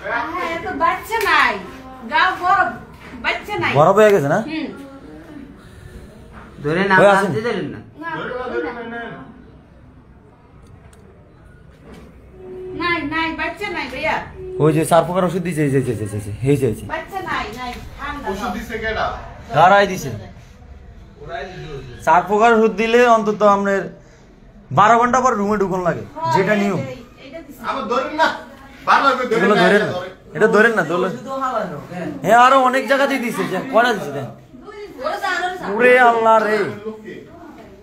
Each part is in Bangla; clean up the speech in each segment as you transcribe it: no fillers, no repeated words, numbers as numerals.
হ্যাঁ তো বাচ্চা নাই গাও বড় বাচ্চা নাই বড় হয়ে গেছে না ধরে না আনতে দিলেন না নাই নাই বাচ্চা নাই ভাইয়া ওই যে 4 প্রকার ওষুধ দিছে এই যে বাচ্চা নাই নাই ওষুধ দিছে কেডা কারাই দিছে 4 প্রকার ওষুধ দিলে অন্তত আপনার 12 ঘন্টা পর রুমে ঢুকন লাগে যেটা নিয়ম আমার ধরেন না বারবার করে এগুলো ধরেন ধরেন না এটা ধরেন না দোলে হ্যাঁ আরো অনেক জায়গাতেই দিছে যে কয়টা দিছে দেন ওরে আল্লাহ রে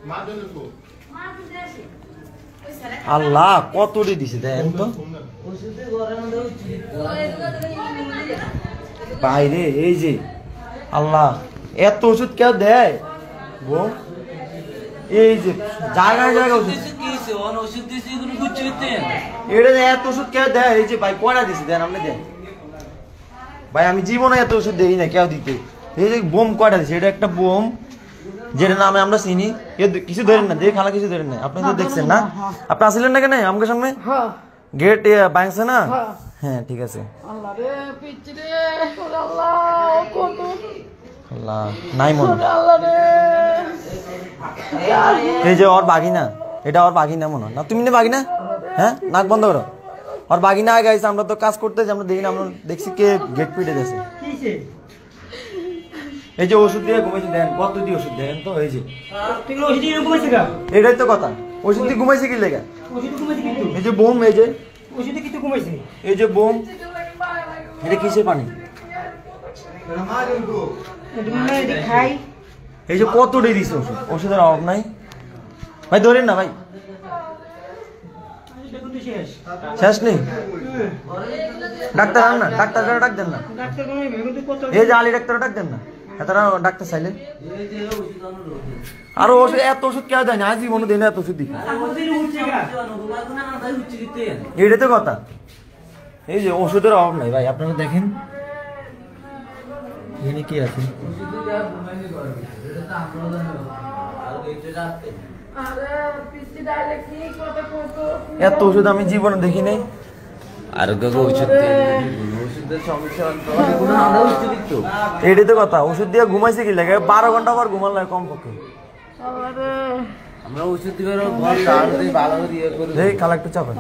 মা জন্য তো আল্লাহ কতটি দিছে দেন তো বাইরে এই যে আল্লাহ এত ওষুধ কেউ দেয় গো এই যে জায়গায় জায়গায় ওষুধ এটা এত ওষুধ কেউ দেয় এই যে ভাই কয়টা দিছে দেন আপনি দেন ভাই আমি জীবনে এত ওষুধ দেই না কেউ দিতে এই যে বোম কয়টা দিছে এটা একটা বোম যেটা নামে আমরা চিনি কিছু ধরেন না দেখে খালা কিছু ধরেন না আপনি তো দেখছেন না আপনি আসলেন না কেন আমাকে সামনে গেট ভাঙছে না হ্যাঁ ঠিক আছে আল্লাহ নাই মনে এই যে ওর বাগিনা এটা ওর বাগিনা মনে হয় না তুমি না বাগিনা হ্যাঁ নাক বন্ধ করো ওর বাগিনা আগে আইছে আমরা তো কাজ করতেছি আমরা দেখি না আমরা দেখছি কে গেট পিটে যাচ্ছে এই যে ওষুধ দিয়ে ঘুমাইছে দেন কত দিয়ে ওষুধ দেন তো এই যে এটাই তো কথা ওষুধ দিয়ে ঘুমাইছে কি লেগা এই যে বোম এই যে ওষুধে কিছু ঘুমাইছে এই যে বোম এটা কিসের পানি এই যে কত দিয়ে দিছে ওষুধ ওষুধের অভাব নাই ভাই ধরেন না ভাই শেষ নেই ডাক্তার আন না ডাক্তার ডাক দেন না এই যে আলী ডাক্তার ডাক দেন না এতটা ডাক্তার চাইলেন আরো ওষুধ এত ওষুধ কেউ দেয় না আজ জীবনে দেয় না এত ওষুধ দিকে এটাই তো কথা এই যে ওষুধের অভাব নাই ভাই আপনারা দেখেন এখানে কি আছে এত ওষুধ আমি জীবনে দেখি নাই এটাই তো কথা ওষুধ দিয়ে ঘুমাইছে কি লাগে 12 ঘন্টা পর ঘুমান লাগে কম পক্ষে আমরা ওষুধ দিবার ভালো দিয়ে করে এই খালা একটু চাপেন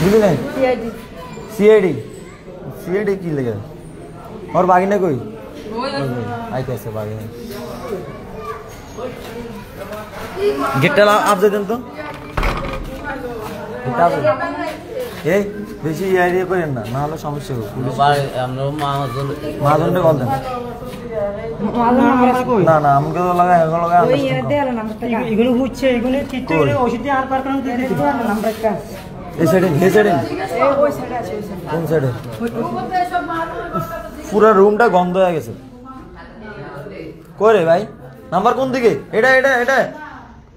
বুঝলি নাই সিআইডি সিআইডি কি লেগে ওর বাগিনা কই আইতেছে বাগিনা গেটটা আপ দেন তো এই বেশি আইডিয়া করেন না না হলে সমস্যা হবে আমরা মাহাজনটা কল দেন না না আমাকে তো লাগাই এগুলো লাগাই এগুলো হচ্ছে এগুলো ঠিক করে ওষুধ দিয়ে আর পার কারণ দিয়ে দিতে নাম্বারটা এই সাইডে কোন সাইডে পুরো রুমটা গন্ধ হয়ে গেছে করে ভাই নাম্বার কোন দিকে এটা এটা এটা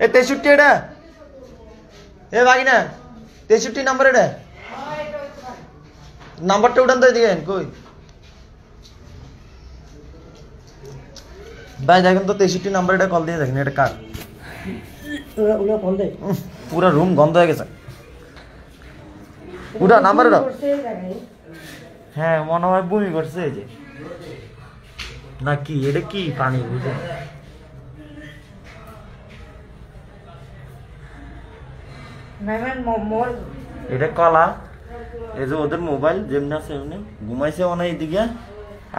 এ 63 এটা এ বাগিনা 63 নাম্বার এটা নাম্বারটা উঠান তো দিকেন কই ভাই দেখেন তো 63 নাম্বার এটা কল দিয়ে দেখেন এটা কার ওরা কল দেয় পুরো রুম গন্ধ হয়ে গেছে উঠা নাম্বার উঠা হ্যাঁ মনে হয় বমি করছে এই যে না কি এটা কি পানি বুঝে এটা কলা এই যে ওদের মোবাইল যেমনি আছে এমনি ঘুমাইছে মনে হয় এইদিকে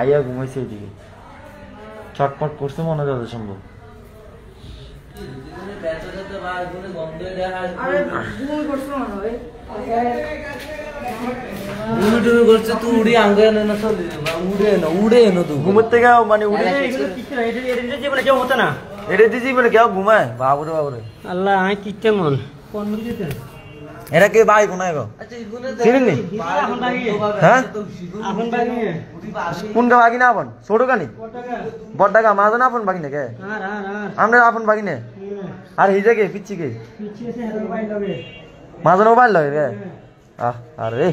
আইয়া ঘুমাইছে এইদিকে ছটপট করছে মনে হয় যত সম্ভব ঘুমের থেকে মানে উড়ে কেউ হতো না এটা দিদি বলে কেউ ঘুমায় বাবরে বাবরে আল্লাহ আমি কি কেমন এরা কে ভাই কোনায় গো চিনেননি হ্যাঁ কোন গা বাগি না আপন ছোট গানি বড় গা মাঝে না আপন বাগি না কে আমরা আপন বাগি না আর হিজে কে পিচ্ছি কে মাঝে মোবাইল লয় রে আরে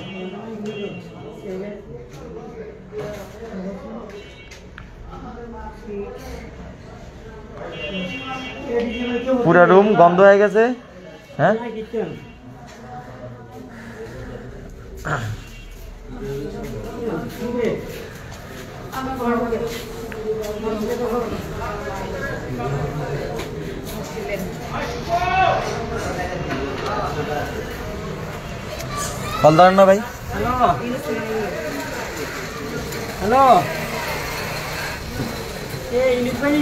পুরা রুম গন্ধ হয়ে গেছে। হ্যাঁ কল ধরেন না ভাই। হ্যালো, ইউনিট ভাই